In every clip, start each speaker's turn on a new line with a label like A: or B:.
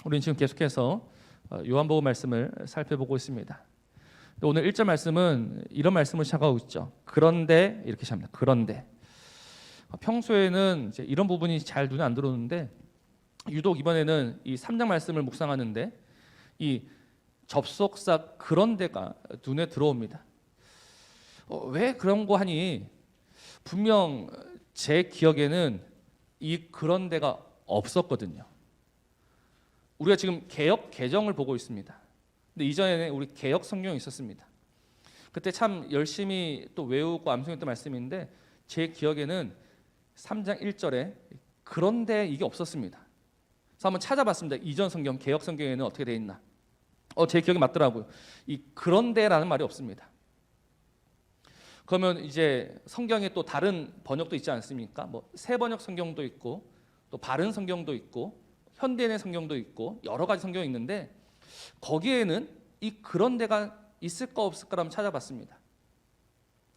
A: 우리는 지금 계속해서 요한복음 말씀을 살펴보고 있습니다. 오늘 1절 말씀은 이런 말씀을 시작하고 있죠. 그런데 이렇게 시작합니다. 그런데 평소에는 이제 이런 부분이 잘 눈에 안 들어오는데 유독 이번에는 이 3장 말씀을 묵상하는데 이 접속사 그런데가 눈에 들어옵니다. 왜 그런 거 하니 분명 제 기억에는 이 그런데가 없었거든요. 우리가 지금 개역 개정을 보고 있습니다. 근데 이전에는 우리 개역 성경이 있었습니다. 그때 참 열심히 또 외우고 암송했던 말씀인데 제 기억에는 3장 1절에 그런데 이게 없었습니다. 그래서 한번 찾아봤습니다. 이전 성경 개역 성경에는 어떻게 되어 있나. 제 기억이 맞더라고요. 이 그런데라는 말이 없습니다. 그러면 이제 성경에 또 다른 번역도 있지 않습니까? 뭐 새 번역 성경도 있고 또 바른 성경도 있고 현대인의 성경도 있고 여러 가지 성경이 있는데 거기에는 이 그런데가 있을까 없을까 한번 찾아봤습니다.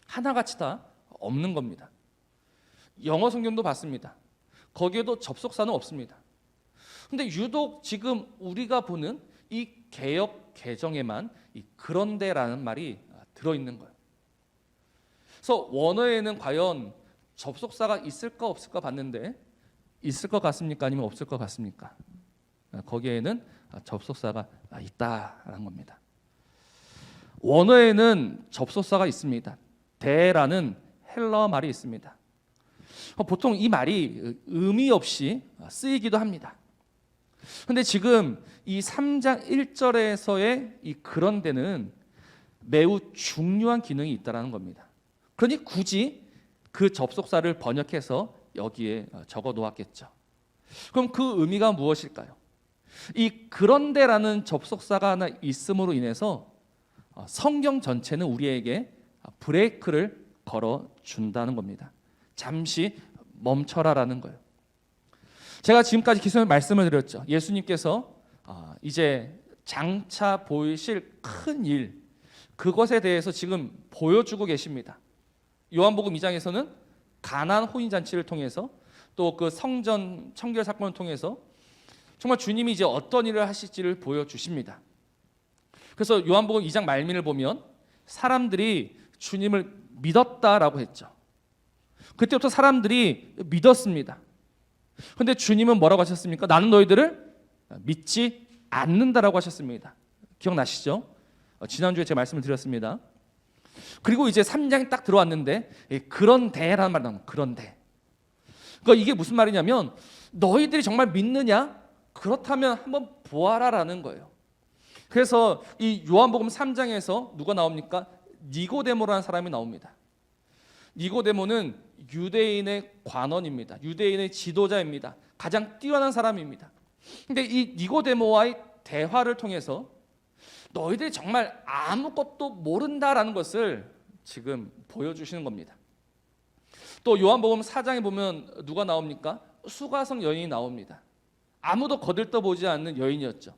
A: 하나같이 다 없는 겁니다. 영어 성경도 봤습니다. 거기에도 접속사는 없습니다. 근데 유독 지금 우리가 보는 이 개역 개정에만 이 그런데라는 말이 들어있는 거예요. 그래서 원어에는 과연 접속사가 있을까 없을까 봤는데 있을 것 같습니까? 아니면 없을 것 같습니까? 거기에는 접속사가 있다라는 겁니다. 원어에는 접속사가 있습니다. 대라는 헬라어 말이 있습니다. 보통 이 말이 의미 없이 쓰이기도 합니다. 그런데 지금 이 3장 1절에서의 이 그런데는 매우 중요한 기능이 있다는 겁니다. 그러니 굳이 그 접속사를 번역해서 여기에 적어 놓았겠죠. 그럼 그 의미가 무엇일까요? 이 그런데라는 접속사가 하나 있음으로 인해서 성경 전체는 우리에게 브레이크를 걸어 준다는 겁니다. 잠시 멈춰라라는 거예요. 제가 지금까지 계속 말씀을 드렸죠. 예수님께서 이제 장차 보이실 큰 일, 그것에 대해서 지금 보여주고 계십니다. 요한복음 2장에서는 가나안 혼인잔치를 통해서 또 그 성전 청결 사건을 통해서 정말 주님이 이제 어떤 일을 하실지를 보여주십니다. 그래서 요한복음 2장 말미를 보면 사람들이 주님을 믿었다라고 했죠. 그때부터 사람들이 믿었습니다. 그런데 주님은 뭐라고 하셨습니까? 나는 너희들을 믿지 않는다라고 하셨습니다. 기억나시죠? 지난주에 제가 말씀을 드렸습니다. 그리고 이제 3장이 딱 들어왔는데 그런데라는 말이 나옵니다. 그런데. 그러니까 이게 무슨 말이냐면 너희들이 정말 믿느냐? 그렇다면 한번 보아라라는 거예요. 그래서 이 요한복음 3장에서 누가 나옵니까? 니고데모라는 사람이 나옵니다. 니고데모는 유대인의 관원입니다. 유대인의 지도자입니다. 가장 뛰어난 사람입니다. 근데 이 니고데모와의 대화를 통해서 너희들이 정말 아무것도 모른다라는 것을 지금 보여주시는 겁니다. 또 요한복음 4장에 보면 누가 나옵니까? 수가성 여인이 나옵니다. 아무도 거들떠보지 않는 여인이었죠.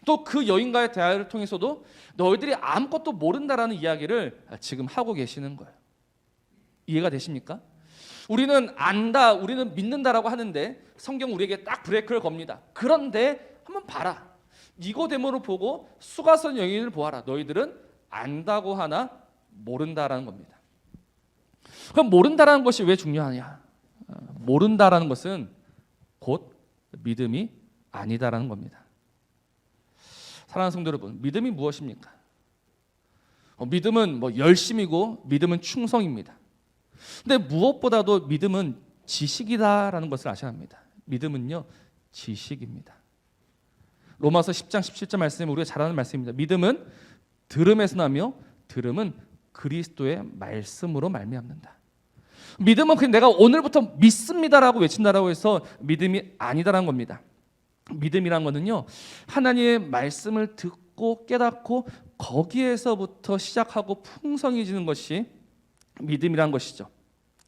A: 또 그 여인과의 대화를 통해서도 너희들이 아무것도 모른다라는 이야기를 지금 하고 계시는 거예요. 이해가 되십니까? 우리는 안다, 우리는 믿는다라고 하는데 성경 우리에게 딱 브레이크를 겁니다. 그런데 한번 봐라. 니고데모를 보고 수가성 여인을 보아라. 너희들은 안다고 하나 모른다라는 겁니다. 그럼 모른다라는 것이 왜 중요하냐? 모른다라는 것은 곧 믿음이 아니다라는 겁니다. 사랑하는 성도 여러분, 믿음이 무엇입니까? 믿음은 열심이고 믿음은 충성입니다. 근데 무엇보다도 믿음은 지식이다라는 것을 아셔야 합니다. 믿음은요, 지식입니다. 로마서 10장 17절 말씀이 우리가 잘 아는 말씀입니다. 믿음은 들음에서 나며 들음은 그리스도의 말씀으로 말미암는다. 믿음은 그냥 내가 오늘부터 믿습니다라고 외친다라고 해서 믿음이 아니다라는 겁니다. 믿음이란 거는요, 하나님의 말씀을 듣고 깨닫고 거기에서부터 시작하고 풍성해지는 것이 믿음이란 것이죠.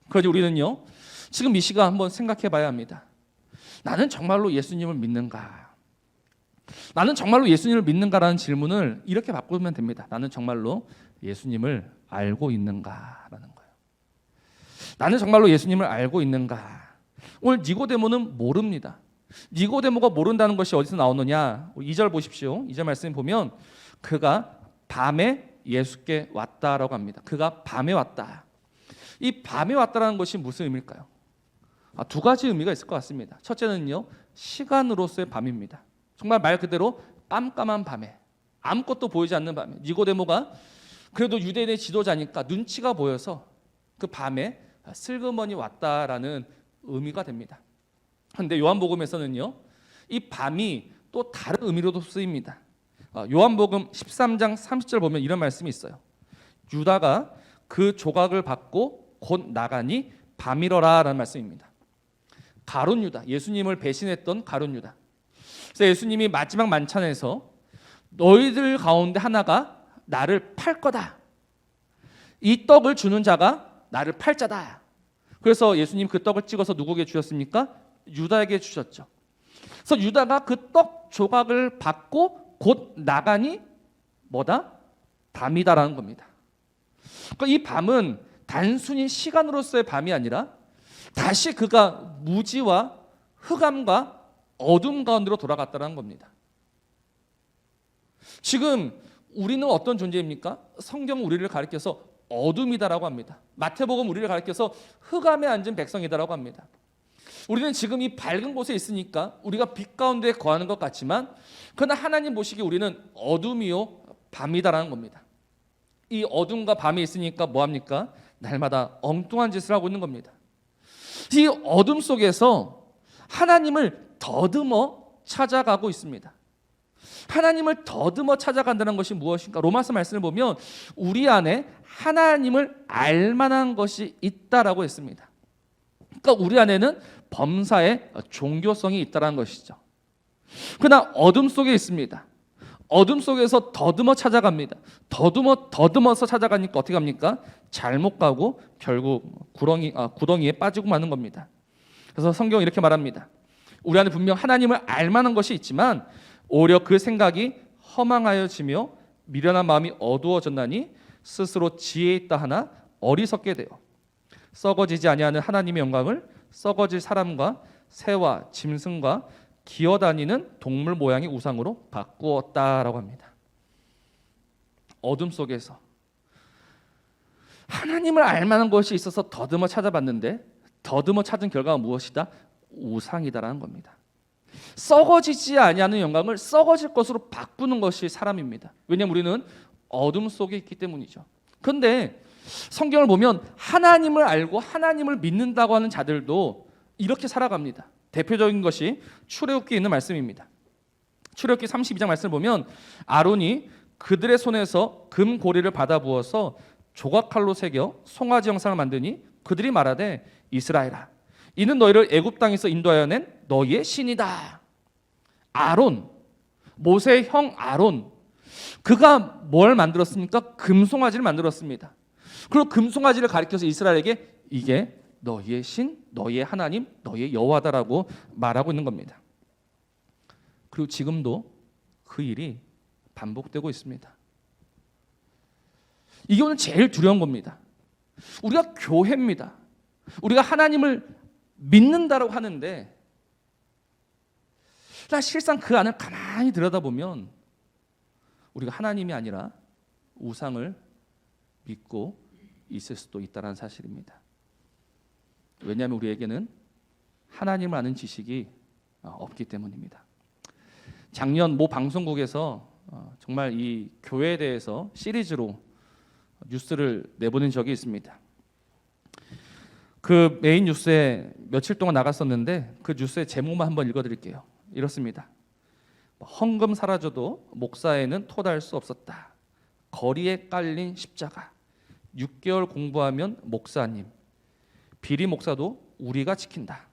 A: 그러니 우리는요, 지금 이 시간 한번 생각해 봐야 합니다. 나는 정말로 예수님을 믿는가? 나는 정말로 예수님을 믿는가라는 질문을 이렇게 바꾸면 됩니다. 나는 정말로 예수님을 알고 있는가라는 거예요. 나는 정말로 예수님을 알고 있는가? 오늘 니고데모는 모릅니다. 니고데모가 모른다는 것이 어디서 나오느냐? 2절 보십시오. 2절 말씀 보면 그가 밤에 예수께 왔다라고 합니다. 그가 밤에 왔다. 이 밤에 왔다라는 것이 무슨 의미일까요? 두 가지 의미가 있을 것 같습니다. 첫째는요, 시간으로서의 밤입니다. 정말 말 그대로 깜깜한 밤에, 아무것도 보이지 않는 밤에, 니고데모가 그래도 유대인의 지도자니까 눈치가 보여서 그 밤에 슬그머니 왔다라는 의미가 됩니다. 그런데 요한복음에서는요, 이 밤이 또 다른 의미로도 쓰입니다. 요한복음 13장 30절 보면 이런 말씀이 있어요. 유다가 그 조각을 받고 곧 나가니 밤이러라 라는 말씀입니다. 가룟 유다, 예수님을 배신했던 가룟 유다. 그래서 예수님이 마지막 만찬에서 너희들 가운데 하나가 나를 팔 거다. 이 떡을 주는 자가 나를 팔 자다. 그래서 예수님 그 떡을 찍어서 누구에게 주셨습니까? 유다에게 주셨죠. 그래서 유다가 그 떡 조각을 받고 곧 나가니 뭐다? 밤이다라는 겁니다. 그러니까 이 밤은 단순히 시간으로서의 밤이 아니라 다시 그가 무지와 흑암과 어둠 가운데로 돌아갔다는 겁니다. 지금 우리는 어떤 존재입니까? 성경은 우리를 가리켜서 어둠이다라고 합니다. 마태복음 우리를 가리켜서 흑암에 앉은 백성이다라고 합니다. 우리는 지금 이 밝은 곳에 있으니까 우리가 빛 가운데 거하는 것 같지만 그러나 하나님 보시기에 우리는 어둠이요 밤이다라는 겁니다. 이 어둠과 밤이 있으니까 뭐합니까? 날마다 엉뚱한 짓을 하고 있는 겁니다. 이 어둠 속에서 하나님을 더듬어 찾아가고 있습니다. 하나님을 더듬어 찾아간다는 것이 무엇인가? 로마서 말씀을 보면 우리 안에 하나님을 알만한 것이 있다라고 했습니다. 그러니까 우리 안에는 범사의 종교성이 있다는 것이죠. 그러나 어둠 속에 있습니다. 어둠 속에서 더듬어 찾아갑니다. 더듬어서 찾아가니까 어떻게 합니까? 잘못 가고 결국 구덩이에 빠지고 마는 겁니다. 그래서 성경은 이렇게 말합니다. 우리 안에 분명 하나님을 알만한 것이 있지만 오히려 그 생각이 허망하여지며 미련한 마음이 어두워졌나니 스스로 지혜 있다 하나 어리석게 되어 썩어지지 아니하는 하나님의 영광을 썩어질 사람과 새와 짐승과 기어다니는 동물 모양의 우상으로 바꾸었다라고 합니다. 어둠 속에서 하나님을 알만한 것이 있어서 더듬어 찾아봤는데 더듬어 찾은 결과가 무엇이다? 우상이다라는 겁니다. 썩어지지 아니하는 영광을 썩어질 것으로 바꾸는 것이 사람입니다. 왜냐하면 우리는 어둠 속에 있기 때문이죠. 그런데 성경을 보면 하나님을 알고 하나님을 믿는다고 하는 자들도 이렇게 살아갑니다. 대표적인 것이 출애굽기에 있는 말씀입니다. 출애굽기 32장 말씀을 보면 아론이 그들의 손에서 금 고리를 받아 부어서 조각칼로 새겨 송아지 형상을 만드니 그들이 말하되 이스라엘아 이는 너희를 애굽 땅에서 인도하여 낸 너희의 신이다. 아론, 모세의 형 아론, 그가 뭘 만들었습니까? 금송아지를 만들었습니다. 그리고 금송아지를 가리켜서 이스라엘에게 이게 너희의 신, 너희의 하나님, 너희의 여호와다라고 말하고 있는 겁니다. 그리고 지금도 그 일이 반복되고 있습니다. 이게 오늘 제일 두려운 겁니다. 우리가 교회입니다. 우리가 하나님을 믿는다라고 하는데 실상 그 안을 가만히 들여다보면 우리가 하나님이 아니라 우상을 믿고 있을 수도 있다는 사실입니다. 왜냐하면 우리에게는 하나님을 아는 지식이 없기 때문입니다. 작년 모 방송국에서 정말 이 교회에 대해서 시리즈로 뉴스를 내보낸 적이 있습니다. 그 메인 뉴스에 며칠 동안 나갔었는데 그 뉴스의 제목만 한번 읽어드릴게요. 이렇습니다. 헌금 사라져도 목사에는 토달 수 없었다. 거리에 깔린 십자가. 6개월 공부하면 목사님. 비리 목사도 우리가 지킨다.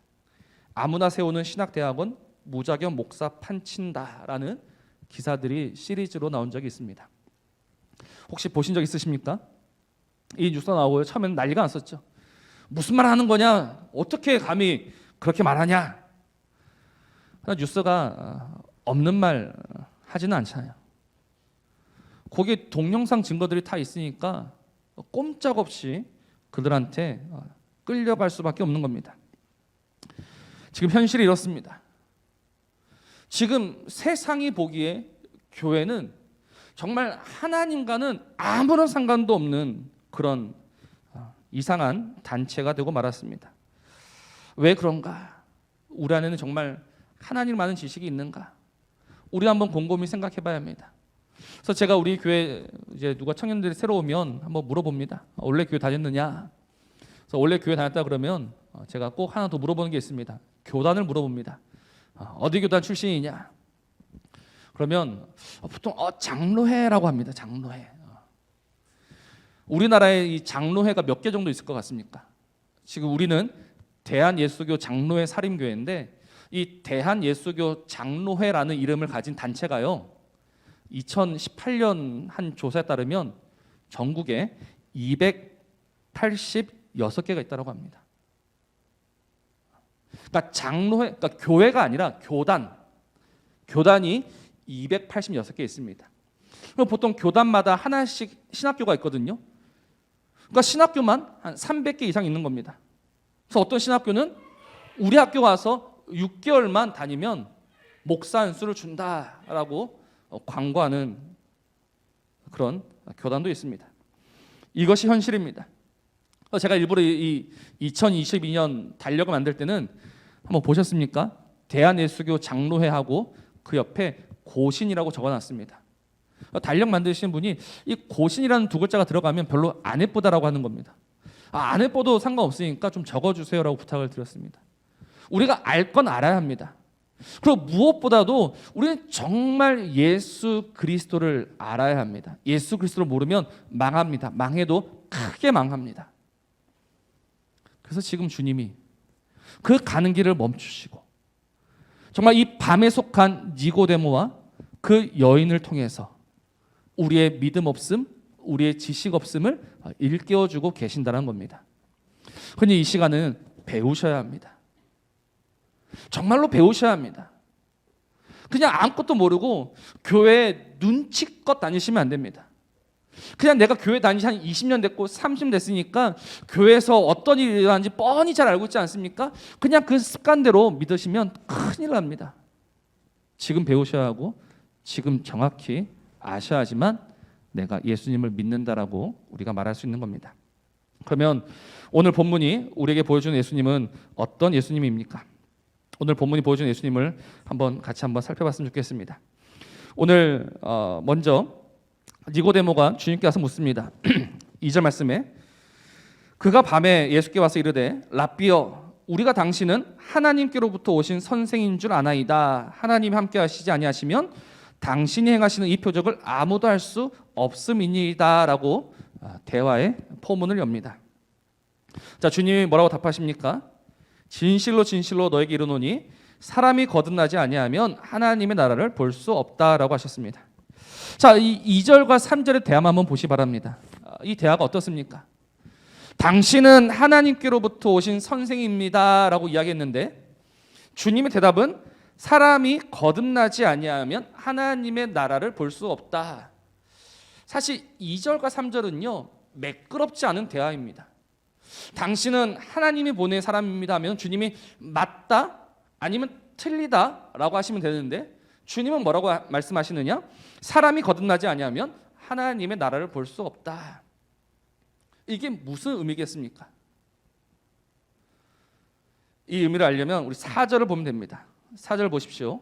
A: 아무나 세우는 신학대학원 무자격 목사 판친다라는 기사들이 시리즈로 나온 적이 있습니다. 혹시 보신 적 있으십니까? 이 뉴스가 나오고 처음에는 난리가 났었죠. 무슨 말 하는 거냐? 어떻게 감히 그렇게 말하냐? 뉴스가 없는 말 하지는 않잖아요. 거기에 동영상 증거들이 다 있으니까 꼼짝없이 그들한테 끌려갈 수밖에 없는 겁니다. 지금 현실이 이렇습니다. 지금 세상이 보기에 교회는 정말 하나님과는 아무런 상관도 없는 그런 이상한 단체가 되고 말았습니다. 왜 그런가? 우리 안에는 정말 하나님을 아는 지식이 있는가? 우리 한번 곰곰이 생각해 봐야 합니다. 그래서 제가 우리 교회 이제 누가 청년들이 새로 오면 한번 물어봅니다. 원래 교회 다녔느냐? 그래서 원래 교회 다녔다 그러면 제가 꼭 하나 더 물어보는 게 있습니다. 교단을 물어봅니다. 어디 교단 출신이냐? 그러면 보통 장로회라고 합니다. 장로회. 우리나라에 이 장로회가 몇 개 정도 있을 것 같습니까? 지금 우리는 대한예수교 장로회 사림교회인데 이 대한예수교 장로회라는 이름을 가진 단체가요 2018년 한 조사에 따르면 전국에 286개가 있다고 합니다. 그러니까 장로회, 그러니까 교회가 아니라 교단이 286개 있습니다. 그럼 보통 교단마다 하나씩 신학교가 있거든요. 그러니까 신학교만 한 300개 이상 있는 겁니다. 그래서 어떤 신학교는 우리 학교 와서 6개월만 다니면 목사 안수를 준다라고 광고하는 그런 교단도 있습니다. 이것이 현실입니다. 제가 일부러 이 2022년 달력을 만들 때는 한번 보셨습니까? 대한예수교 장로회하고 그 옆에 고신이라고 적어놨습니다. 달력 만드시는 분이 이 고신이라는 두 글자가 들어가면 별로 안 예쁘다라고 하는 겁니다. 안 예뻐도 상관없으니까 좀 적어주세요라고 부탁을 드렸습니다. 우리가 알 건 알아야 합니다. 그리고 무엇보다도 우리는 정말 예수 그리스도를 알아야 합니다. 예수 그리스도를 모르면 망합니다. 망해도 크게 망합니다. 그래서 지금 주님이 그 가는 길을 멈추시고 정말 이 밤에 속한 니고데모와 그 여인을 통해서 우리의 믿음 없음, 우리의 지식 없음을 일깨워주고 계신다는 겁니다. 그러니 이 시간은 배우셔야 합니다. 정말로 배우셔야 합니다. 그냥 아무것도 모르고 교회에 눈치껏 다니시면 안 됩니다. 그냥 내가 교회 다니시 한 20년 됐고 30년 됐으니까 교회에서 어떤 일이 일어나는지 뻔히 잘 알고 있지 않습니까? 그냥 그 습관대로 믿으시면 큰일 납니다. 지금 배우셔야 하고 지금 정확히 아셔야 하지만 내가 예수님을 믿는다라고 우리가 말할 수 있는 겁니다. 그러면 오늘 본문이 우리에게 보여주는 예수님은 어떤 예수님입니까? 오늘 본문이 보여주는 예수님을 같이 한번 살펴봤으면 좋겠습니다. 오늘 먼저 니고데모가 주님께 와서 묻습니다. 2절 말씀에 그가 밤에 예수께 와서 이르되 랍비여 우리가 당신은 하나님께로부터 오신 선생인 줄 아나이다. 하나님이 함께 하시지 아니하시면 당신이 행하시는 이 표적을 아무도 할 수 없음이니이다 라고 대화의 포문을 엽니다. 자, 주님이 뭐라고 답하십니까? 진실로 진실로 너에게 이르노니 사람이 거듭나지 아니하면 하나님의 나라를 볼 수 없다라고 하셨습니다. 자, 이 2절과 3절의 대화만 한번 보시 바랍니다. 이 대화가 어떻습니까? 당신은 하나님께로부터 오신 선생입니다라고 이야기했는데 주님의 대답은 사람이 거듭나지 아니하면 하나님의 나라를 볼 수 없다. 사실 2절과 3절은요 매끄럽지 않은 대화입니다. 당신은 하나님이 보낸 사람입니다 하면 주님이 맞다 아니면 틀리다라고 하시면 되는데 주님은 뭐라고 말씀하시느냐? 사람이 거듭나지 아니하면 하나님의 나라를 볼 수 없다. 이게 무슨 의미겠습니까? 이 의미를 알려면 우리 4절을 보면 됩니다. 4절 보십시오.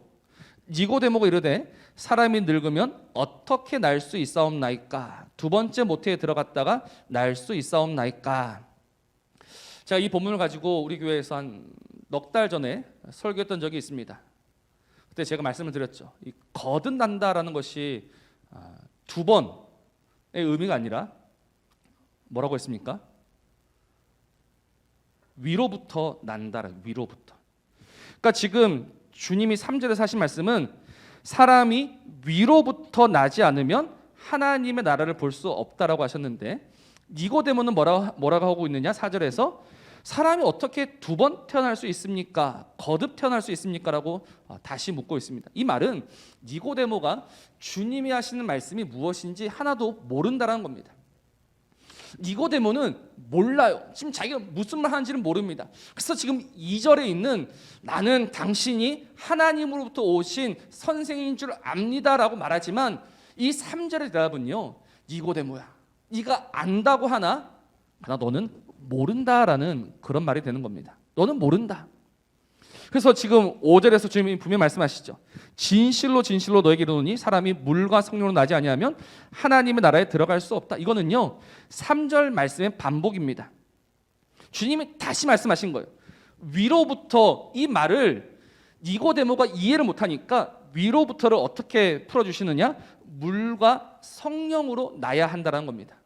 A: 니고데모가 이르되 사람이 늙으면 어떻게 날 수 있사옵나이까? 두 번째 모태에 들어갔다가 날 수 있사옵나이까? 제가 이 본문을 가지고 우리 교회에서 한 넉 달 전에 설교했던 적이 있습니다. 그때 제가 말씀을 드렸죠. 이 거듭난다라는 것이 두 번의 의미가 아니라 뭐라고 했습니까? 위로부터 난다라. 위로부터. 그러니까 지금 주님이 3절에서 하신 말씀은 사람이 위로부터 나지 않으면 하나님의 나라를 볼 수 없다라고 하셨는데 니고데모는 뭐라고 하고 있느냐? 4절에서 사람이 어떻게 두 번 태어날 수 있습니까? 거듭 태어날 수 있습니까? 라고 다시 묻고 있습니다. 이 말은 니고데모가 주님이 하시는 말씀이 무엇인지 하나도 모른다는 겁니다. 니고데모는 몰라요. 지금 자기가 무슨 말 하는지는 모릅니다. 그래서 지금 2절에 있는 나는 당신이 하나님으로부터 오신 선생인 줄 압니다라고 말하지만 이 3절의 대답은요, 니고데모야, 네가 안다고 하나 그러나 너는 모른다라는 그런 말이 되는 겁니다. 너는 모른다. 그래서 지금 5절에서 주님이 분명히 말씀하시죠. 진실로 진실로 너에게 이르노니 사람이 물과 성령으로 나지 아니하면 하나님의 나라에 들어갈 수 없다. 이거는요 3절 말씀의 반복입니다. 주님이 다시 말씀하신 거예요. 위로부터 이 말을 니고데모가 이해를 못하니까 위로부터를 어떻게 풀어주시느냐? 물과 성령으로 나야 한다는 겁니다.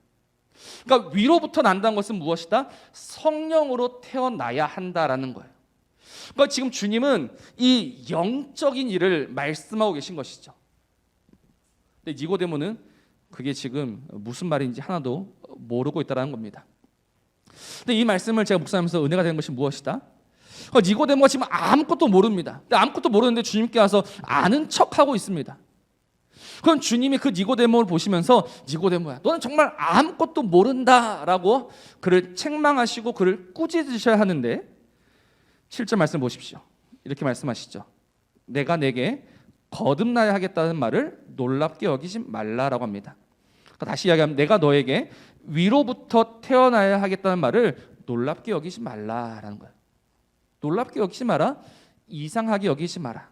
A: 그러니까 위로부터 난다는 것은 무엇이다? 성령으로 태어나야 한다라는 거예요. 그러니까 지금 주님은 이 영적인 일을 말씀하고 계신 것이죠. 근데 니고데모는 그게 지금 무슨 말인지 하나도 모르고 있다는 겁니다. 근데 이 말씀을 제가 묵상하면서 은혜가 되는 것이 무엇이다? 니고데모가 지금 아무것도 모릅니다. 근데 아무것도 모르는데 주님께 와서 아는 척하고 있습니다. 그럼 주님이 그 니고데모를 보시면서 니고데모야, 너는 정말 아무것도 모른다라고 그를 책망하시고 그를 꾸짖으셔야 하는데 7절 말씀 보십시오. 이렇게 말씀하시죠. 내가 내게 거듭나야 하겠다는 말을 놀랍게 여기지 말라라고 합니다. 그러니까 다시 이야기하면 내가 너에게 위로부터 태어나야 하겠다는 말을 놀랍게 여기지 말라라는 거예요. 놀랍게 여기지 마라, 이상하게 여기지 마라.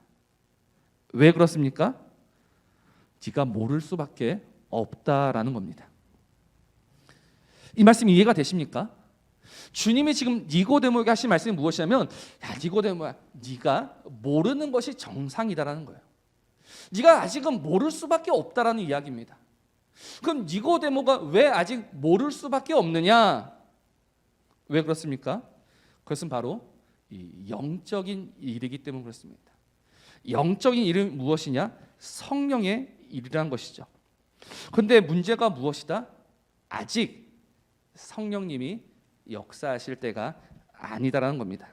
A: 왜 그렇습니까? 네가 모를 수밖에 없다라는 겁니다. 이 말씀 이해가 되십니까? 주님이 지금 니고데모에게 하신 말씀이 무엇이냐면, 야 니고데모야, 네가 모르는 것이 정상이다라는 거예요. 네가 아직은 모를 수밖에 없다라는 이야기입니다. 그럼 니고데모가 왜 아직 모를 수밖에 없느냐? 왜 그렇습니까? 그것은 바로 이 영적인 일이기 때문에 그렇습니다. 영적인 일은 무엇이냐? 성령의 일이라는 것이죠. 그런데 문제가 무엇이다? 아직 성령님이 역사하실 때가 아니다라는 겁니다.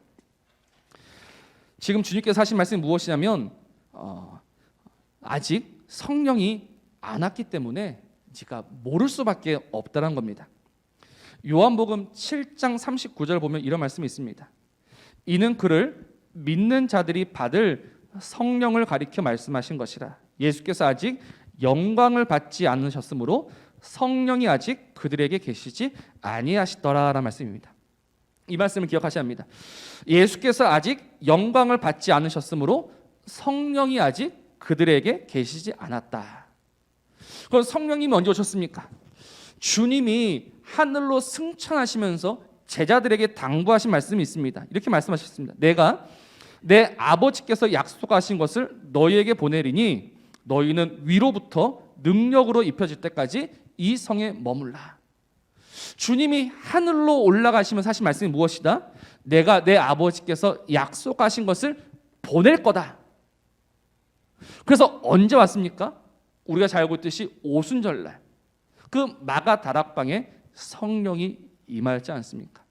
A: 지금 주님께서 하신 말씀이 무엇이냐면 아직 성령이 안 왔기 때문에 네가 모를 수밖에 없다는 겁니다. 요한복음 7장 39절 보면 이런 말씀이 있습니다. 이는 그를 믿는 자들이 받을 성령을 가리켜 말씀하신 것이라. 예수께서 아직 영광을 받지 않으셨으므로 성령이 아직 그들에게 계시지 아니하시더라라는 말씀입니다. 이 말씀을 기억하셔야 합니다. 예수께서 아직 영광을 받지 않으셨으므로 성령이 아직 그들에게 계시지 않았다. 그럼 성령님이 언제 오셨습니까? 주님이 하늘로 승천하시면서 제자들에게 당부하신 말씀이 있습니다. 이렇게 말씀하셨습니다. 내가 내 아버지께서 약속하신 것을 너희에게 보내리니 너희는 위로부터 능력으로 입혀질 때까지 이 성에 머물라. 주님이 하늘로 올라가시면서 하신 말씀이 무엇이다? 내가 내 아버지께서 약속하신 것을 보낼 거다. 그래서 언제 왔습니까? 우리가 잘 알고 있듯이 오순절날 그 마가 다락방에 성령이 임하였지 않습니까?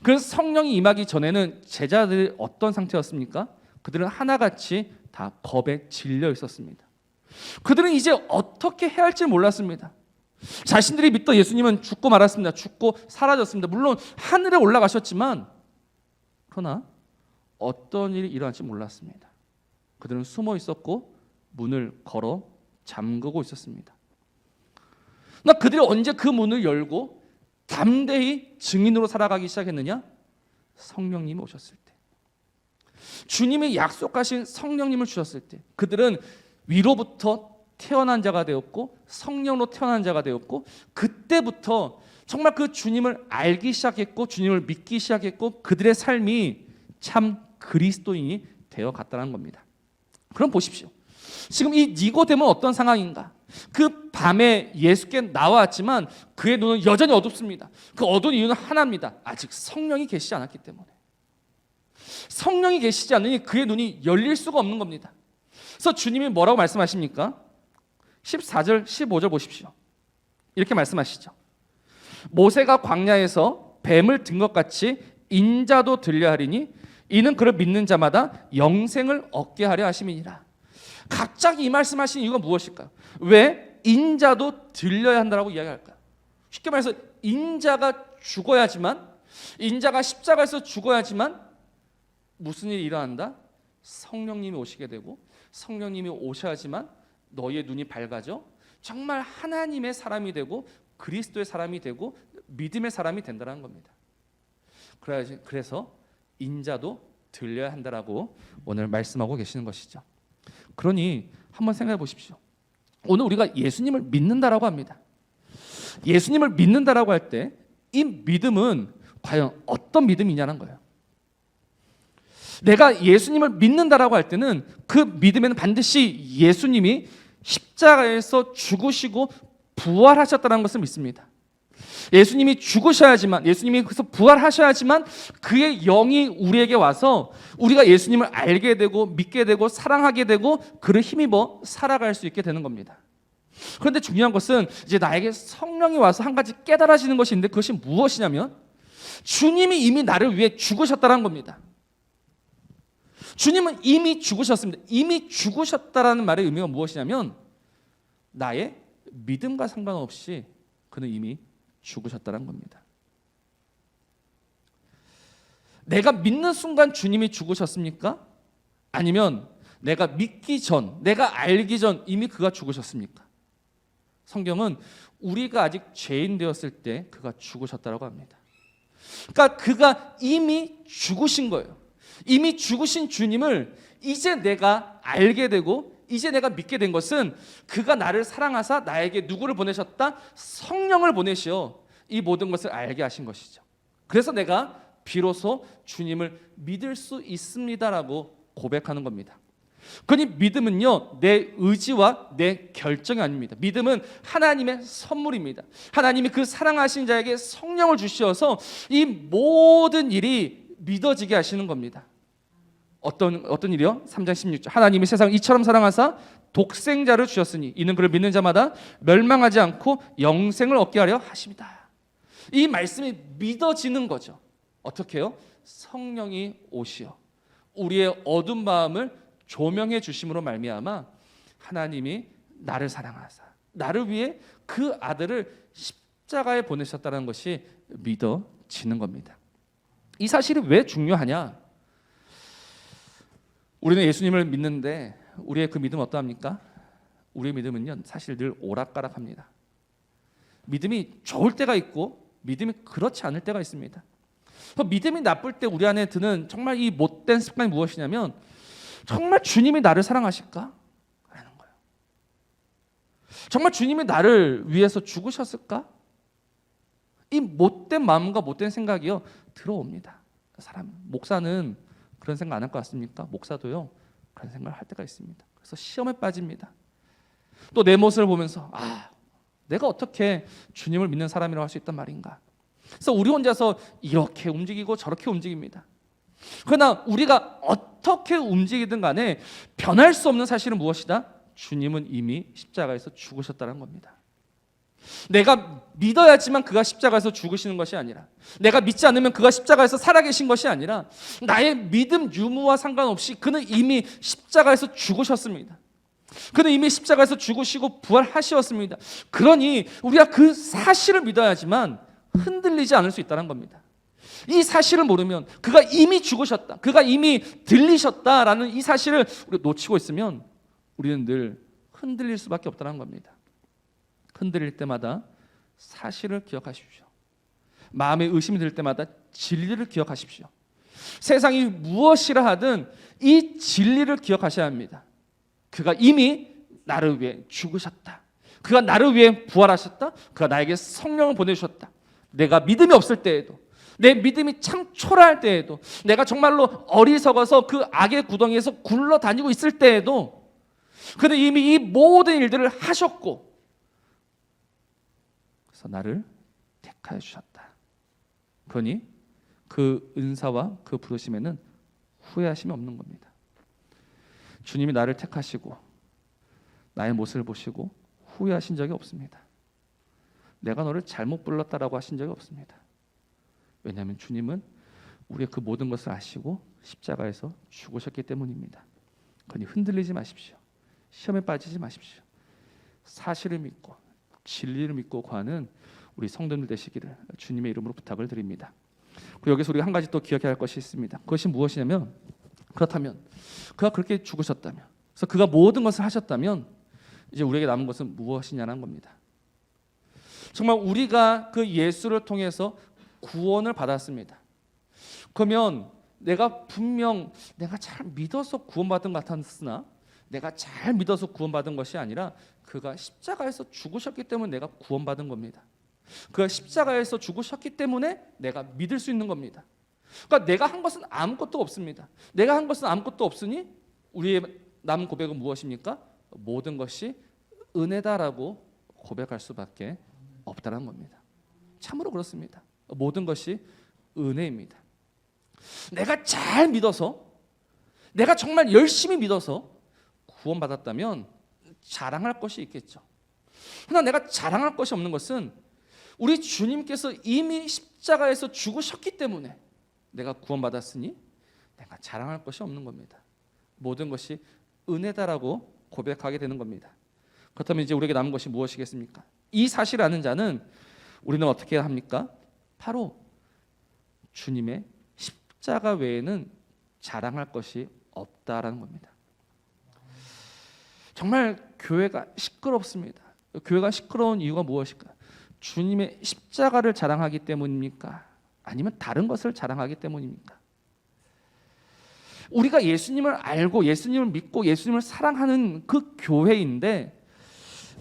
A: 그래서 성령이 임하기 전에는 제자들이 어떤 상태였습니까? 그들은 하나같이 다 겁에 질려 있었습니다. 그들은 이제 어떻게 해야 할지 몰랐습니다. 자신들이 믿던 예수님은 죽고 말았습니다. 죽고 사라졌습니다. 물론 하늘에 올라가셨지만 그러나 어떤 일이 일어날지 몰랐습니다. 그들은 숨어 있었고 문을 걸어 잠그고 있었습니다. 그러나 그들이 언제 그 문을 열고 담대히 증인으로 살아가기 시작했느냐? 성령님이 오셨을 때, 주님이 약속하신 성령님을 주셨을 때 그들은 위로부터 태어난 자가 되었고 성령으로 태어난 자가 되었고 그때부터 정말 그 주님을 알기 시작했고 주님을 믿기 시작했고 그들의 삶이 참 그리스도인이 되어 갔다는 겁니다. 그럼 보십시오. 지금 이 니고데모는 어떤 상황인가? 그 밤에 예수께 나왔지만 그의 눈은 여전히 어둡습니다. 그 어두운 이유는 하나입니다. 아직 성령이 계시지 않았기 때문에. 성령이 계시지 않으니 그의 눈이 열릴 수가 없는 겁니다. 그래서 주님이 뭐라고 말씀하십니까? 14절 15절 보십시오. 이렇게 말씀하시죠. 모세가 광야에서 뱀을 든 것 같이 인자도 들려 하리니 이는 그를 믿는 자마다 영생을 얻게 하려 하심이니라. 갑자기 이 말씀하신 이유가 무엇일까요? 왜 인자도 들려야 한다고 이야기할까요? 쉽게 말해서 인자가 죽어야지만, 인자가 십자가에서 죽어야지만 무슨 일이 일어난다? 성령님이 오시게 되고, 성령님이 오셔야지만 너희의 눈이 밝아져 정말 하나님의 사람이 되고 그리스도의 사람이 되고 믿음의 사람이 된다는 겁니다. 그래서 인자도 들려야 한다라고 오늘 말씀하고 계시는 것이죠. 그러니 한번 생각해 보십시오. 오늘 우리가 예수님을 믿는다라고 합니다. 예수님을 믿는다라고 할 때 이 믿음은 과연 어떤 믿음이냐는 거예요. 내가 예수님을 믿는다라고 할 때는 그 믿음에는 반드시 예수님이 십자가에서 죽으시고 부활하셨다는 것을 믿습니다. 예수님이 죽으셔야지만, 예수님이 그래서 부활하셔야지만 그의 영이 우리에게 와서 우리가 예수님을 알게 되고 믿게 되고 사랑하게 되고 그를 힘입어 살아갈 수 있게 되는 겁니다. 그런데 중요한 것은 이제 나에게 성령이 와서 한 가지 깨달아지는 것이 있는데, 그것이 무엇이냐면 주님이 이미 나를 위해 죽으셨다는 겁니다. 주님은 이미 죽으셨습니다. 이미 죽으셨다라는 말의 의미가 무엇이냐면 나의 믿음과 상관없이 그는 이미 죽으셨다는 겁니다. 내가 믿는 순간 주님이 죽으셨습니까? 아니면 내가 믿기 전, 내가 알기 전 이미 그가 죽으셨습니까? 성경은 우리가 아직 죄인 되었을 때 그가 죽으셨다고 합니다. 그러니까 그가 이미 죽으신 거예요. 이미 죽으신 주님을 이제 내가 알게 되고 이제 내가 믿게 된 것은 그가 나를 사랑하사 나에게 누구를 보내셨다? 성령을 보내시어 이 모든 것을 알게 하신 것이죠. 그래서 내가 비로소 주님을 믿을 수 있습니다라고 고백하는 겁니다. 그러니 믿음은요, 내 의지와 내 결정이 아닙니다. 믿음은 하나님의 선물입니다. 하나님이 그 사랑하신 자에게 성령을 주셔서 이 모든 일이 믿어지게 하시는 겁니다. 어떤 일이요? 3장 16절. 하나님이 세상을 이처럼 사랑하사 독생자를 주셨으니 이는 그를 믿는 자마다 멸망하지 않고 영생을 얻게 하려 하십니다. 이 말씀이 믿어지는 거죠. 어떻게 해요? 성령이 오시어 우리의 어두운 마음을 조명해 주심으로 말미암아 하나님이 나를 사랑하사 나를 위해 그 아들을 십자가에 보내셨다는 것이 믿어지는 겁니다. 이 사실이 왜 중요하냐? 우리는 예수님을 믿는데 우리의 그 믿음은 어떠합니까? 우리의 믿음은요, 사실 늘 오락가락합니다. 믿음이 좋을 때가 있고 믿음이 그렇지 않을 때가 있습니다. 믿음이 나쁠 때 우리 안에 드는 정말 이 못된 습관이 무엇이냐면 정말 주님이 나를 사랑하실까? 라는 거예요. 정말 주님이 나를 위해서 죽으셨을까? 이 못된 마음과 못된 생각이요 들어옵니다. 목사는 그런 생각 안 할 것 같습니까? 목사도요 그런 생각을 할 때가 있습니다. 그래서 시험에 빠집니다. 또 내 모습을 보면서 내가 어떻게 주님을 믿는 사람이라고 할 수 있단 말인가? 그래서 우리 혼자서 이렇게 움직이고 저렇게 움직입니다. 그러나 우리가 어떻게 움직이든 간에 변할 수 없는 사실은 무엇이다? 주님은 이미 십자가에서 죽으셨다는 겁니다. 내가 믿어야지만 그가 십자가에서 죽으시는 것이 아니라, 내가 믿지 않으면 그가 십자가에서 살아계신 것이 아니라, 나의 믿음 유무와 상관없이 그는 이미 십자가에서 죽으셨습니다. 그는 이미 십자가에서 죽으시고 부활하셨습니다. 그러니 우리가 그 사실을 믿어야지만 흔들리지 않을 수 있다는 겁니다. 이 사실을 모르면, 그가 이미 죽으셨다, 그가 이미 들리셨다라는 이 사실을 우리가 놓치고 있으면 우리는 늘 흔들릴 수밖에 없다는 겁니다. 흔들릴 때마다 사실을 기억하십시오. 마음에 의심이 들 때마다 진리를 기억하십시오. 세상이 무엇이라 하든 이 진리를 기억하셔야 합니다. 그가 이미 나를 위해 죽으셨다, 그가 나를 위해 부활하셨다, 그가 나에게 성령을 보내주셨다. 내가 믿음이 없을 때에도, 내 믿음이 참 초라할 때에도, 내가 정말로 어리석어서 그 악의 구덩이에서 굴러다니고 있을 때에도 그는 이미 이 모든 일들을 하셨고 그래서 나를 택하여 주셨다. 그러니 그 은사와 그 부르심에는 후회하심이 없는 겁니다. 주님이 나를 택하시고 나의 모습을 보시고 후회하신 적이 없습니다. 내가 너를 잘못 불렀다라고 하신 적이 없습니다. 왜냐하면 주님은 우리의 그 모든 것을 아시고 십자가에서 죽으셨기 때문입니다. 그러니 흔들리지 마십시오. 시험에 빠지지 마십시오. 사실을 믿고 진리를 믿고 구하는 우리 성도들 되시기를 주님의 이름으로 부탁을 드립니다. 그리고 여기서 우리가 한 가지 또 기억해야 할 것이 있습니다. 그것이 무엇이냐면, 그렇다면 그가 그렇게 죽으셨다면, 그래서 그가 모든 것을 하셨다면 이제 우리에게 남은 것은 무엇이냐는 겁니다. 정말 우리가 그 예수를 통해서 구원을 받았습니다. 그러면 내가 분명 내가 잘 믿어서 구원받은 것 같았으나 내가 잘 믿어서 구원받은 것이 아니라 그가 십자가에서 죽으셨기 때문에 내가 구원받은 겁니다. 그가 십자가에서 죽으셨기 때문에 내가 믿을 수 있는 겁니다. 그러니까 내가 한 것은 아무것도 없습니다. 내가 한 것은 아무것도 없으니 우리의 남은 고백은 무엇입니까? 모든 것이 은혜다라고 고백할 수밖에 없다는 겁니다. 참으로 그렇습니다. 모든 것이 은혜입니다. 내가 잘 믿어서, 내가 정말 열심히 믿어서 구원받았다면 자랑할 것이 있겠죠. 그러나 내가 자랑할 것이 없는 것은 우리 주님께서 이미 십자가에서 죽으셨기 때문에 내가 구원받았으니 내가 자랑할 것이 없는 겁니다. 모든 것이 은혜다라고 고백하게 되는 겁니다. 그렇다면 이제 우리에게 남은 것이 무엇이겠습니까? 이 사실을 아는 자는 우리는 어떻게 합니까? 바로 주님의 십자가 외에는 자랑할 것이 없다라는 겁니다. 정말 교회가 시끄럽습니다. 교회가 시끄러운 이유가 무엇일까? 주님의 십자가를 자랑하기 때문입니까? 아니면 다른 것을 자랑하기 때문입니까? 우리가 예수님을 알고 예수님을 믿고 예수님을 사랑하는 그 교회인데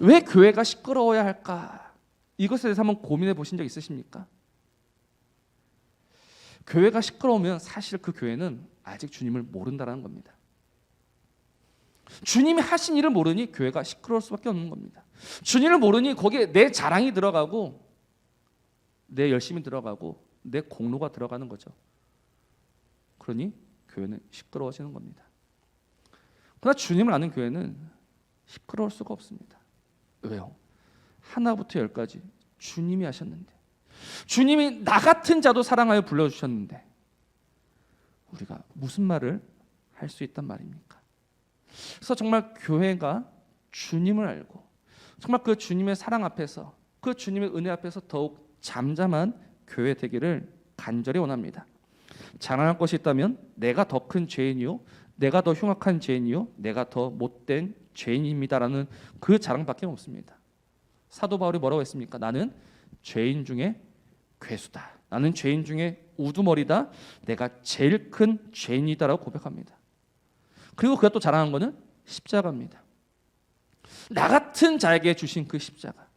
A: 왜 교회가 시끄러워야 할까? 이것에 대해서 한번 고민해 보신 적 있으십니까? 교회가 시끄러우면 사실 그 교회는 아직 주님을 모른다는 겁니다. 주님이 하신 일을 모르니 교회가 시끄러울 수밖에 없는 겁니다. 주님을 모르니 거기에 내 자랑이 들어가고 내 열심이 들어가고 내 공로가 들어가는 거죠. 그러니 교회는 시끄러워지는 겁니다. 그러나 주님을 아는 교회는 시끄러울 수가 없습니다. 왜요? 하나부터 열까지 주님이 하셨는데, 주님이 나 같은 자도 사랑하여 불러주셨는데 우리가 무슨 말을 할 수 있단 말입니까? 그래서 정말 교회가 주님을 알고 정말 그 주님의 사랑 앞에서, 그 주님의 은혜 앞에서 더욱 잠잠한 교회 되기를 간절히 원합니다. 자랑할 것이 있다면 내가 더 큰 죄인이요, 내가 더 흉악한 죄인이요, 내가 더 못된 죄인입니다라는 그 자랑밖에 없습니다. 사도 바울이 뭐라고 했습니까? 나는 죄인 중에 괴수다. 나는 죄인 중에 우두머리다. 내가 제일 큰 죄인이다라고 고백합니다. 그리고 그가 또 자랑한 것은 십자가입니다. 나 같은 자에게 주신 그 십자가.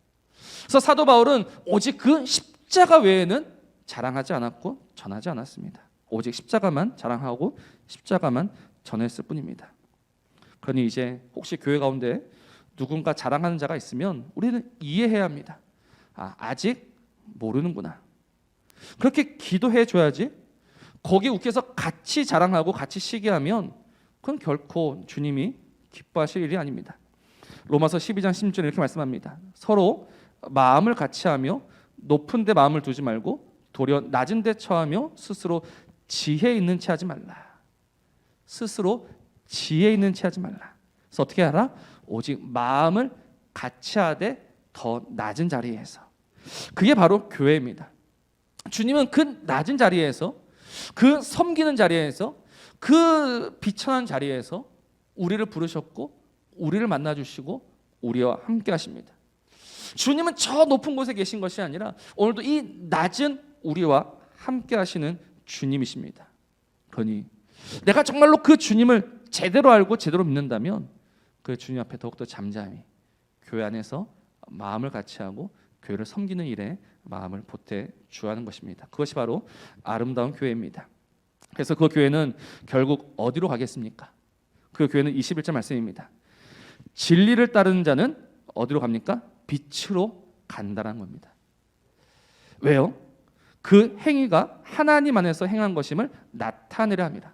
A: 그래서 사도 바울은 오직 그 십자가 외에는 자랑하지 않았고 전하지 않았습니다. 오직 십자가만 자랑하고 십자가만 전했을 뿐입니다. 그러니 이제 혹시 교회 가운데 누군가 자랑하는 자가 있으면 우리는 이해해야 합니다. 아직 모르는구나. 그렇게 기도해 줘야지. 거기에 욱해서 같이 자랑하고 같이 시기하면 그건 결코 주님이 기뻐하실 일이 아닙니다. 로마서 12장 16절에 이렇게 말씀합니다. 서로 마음을 같이 하며 높은 데 마음을 두지 말고 도리어 낮은 데 처하며 스스로 지혜 있는 채 하지 말라. 스스로 지혜 있는 채 하지 말라. 그래서 어떻게 하라? 오직 마음을 같이 하되 더 낮은 자리에서. 그게 바로 교회입니다. 주님은 그 낮은 자리에서, 그 섬기는 자리에서, 그 비천한 자리에서 우리를 부르셨고 우리를 만나주시고 우리와 함께 하십니다. 주님은 저 높은 곳에 계신 것이 아니라 오늘도 이 낮은 우리와 함께 하시는 주님이십니다. 그러니 내가 정말로 그 주님을 제대로 알고 제대로 믿는다면 그 주님 앞에 더욱더 잠잠히 교회 안에서 마음을 같이 하고 교회를 섬기는 일에 마음을 보태 주하는 것입니다. 그것이 바로 아름다운 교회입니다. 그래서 그 교회는 결국 어디로 가겠습니까? 그 교회는 21절 말씀입니다. 진리를 따르는 자는 어디로 갑니까? 빛으로 간다는 겁니다. 왜요? 그 행위가 하나님 안에서 행한 것임을 나타내려 합니다.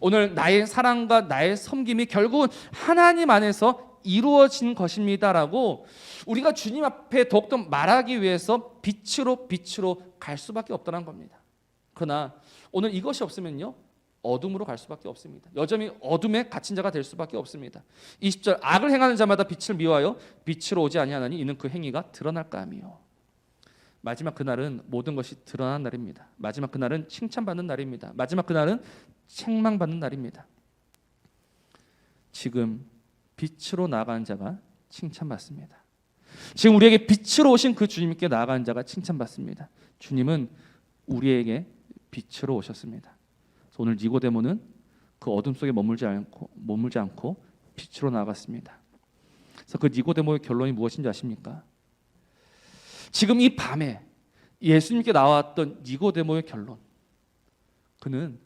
A: 오늘 나의 사랑과 나의 섬김이 결국은 하나님 안에서 이루어진 것입니다라고 우리가 주님 앞에 더욱더 말하기 위해서 빛으로 갈 수밖에 없다는 겁니다. 그러나 오늘 이것이 없으면요, 어둠으로 갈 수밖에 없습니다. 여전히 어둠에 갇힌 자가 될 수밖에 없습니다. 20절 악을 행하는 자마다 빛을 미워하여 빛으로 오지 아니하나니 이는 그 행위가 드러날까 함이요. 마지막 그날은 모든 것이 드러난 날입니다. 마지막 그날은 칭찬받는 날입니다. 마지막 그날은 책망받는 날입니다. 지금 빛으로 나아가는 자가 칭찬받습니다. 지금 우리에게 빛으로 오신 그 주님께 나아가는 자가 칭찬받습니다. 주님은 우리에게 빛으로 오셨습니다. 그래서 오늘 니고데모는 그 어둠 속에 머물지 않고 빛으로 나아갔습니다. 그래서 그 니고데모의 결론이 무엇인지 아십니까? 지금 이 밤에 예수님께 나왔던 니고데모의 결론, 그는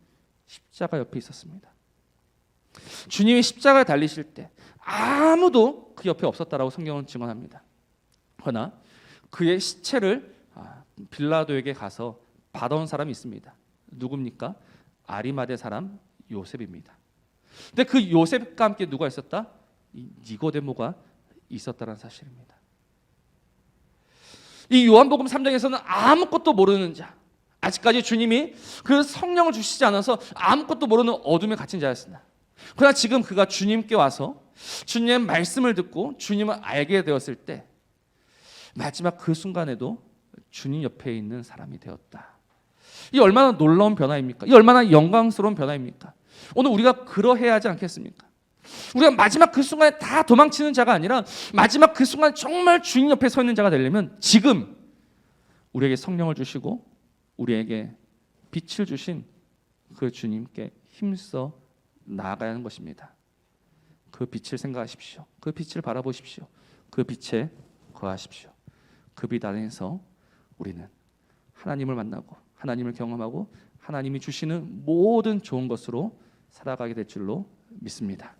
A: 십자가 옆에 있었습니다. 주님이 십자가에 달리실 때 아무도 그 옆에 없었다라고 성경은 증언합니다. 그러나 그의 시체를 빌라도에게 가서 받아온 사람이 있습니다. 누굽니까? 아리마대 사람 요셉입니다. 근데 그 요셉과 함께 누가 있었다? 이 니고데모가 있었다는 사실입니다. 이 요한복음 3장에서는 아무것도 모르는 자, 아직까지 주님이 그 성령을 주시지 않아서 아무것도 모르는 어둠에 갇힌 자였습니다. 그러나 지금 그가 주님께 와서 주님의 말씀을 듣고 주님을 알게 되었을 때 마지막 그 순간에도 주님 옆에 있는 사람이 되었다. 이 얼마나 놀라운 변화입니까? 이 얼마나 영광스러운 변화입니까? 오늘 우리가 그러해야 하지 않겠습니까? 우리가 마지막 그 순간에 다 도망치는 자가 아니라 마지막 그 순간 정말 주님 옆에 서 있는 자가 되려면 지금 우리에게 성령을 주시고 우리에게 빛을 주신 그 주님께 힘써 나아가야 하는 것입니다. 그 빛을 생각하십시오. 그 빛을 바라보십시오. 그 빛에 거하십시오. 그 빛 안에서 우리는 하나님을 만나고 하나님을 경험하고 하나님이 주시는 모든 좋은 것으로 살아가게 될 줄로 믿습니다.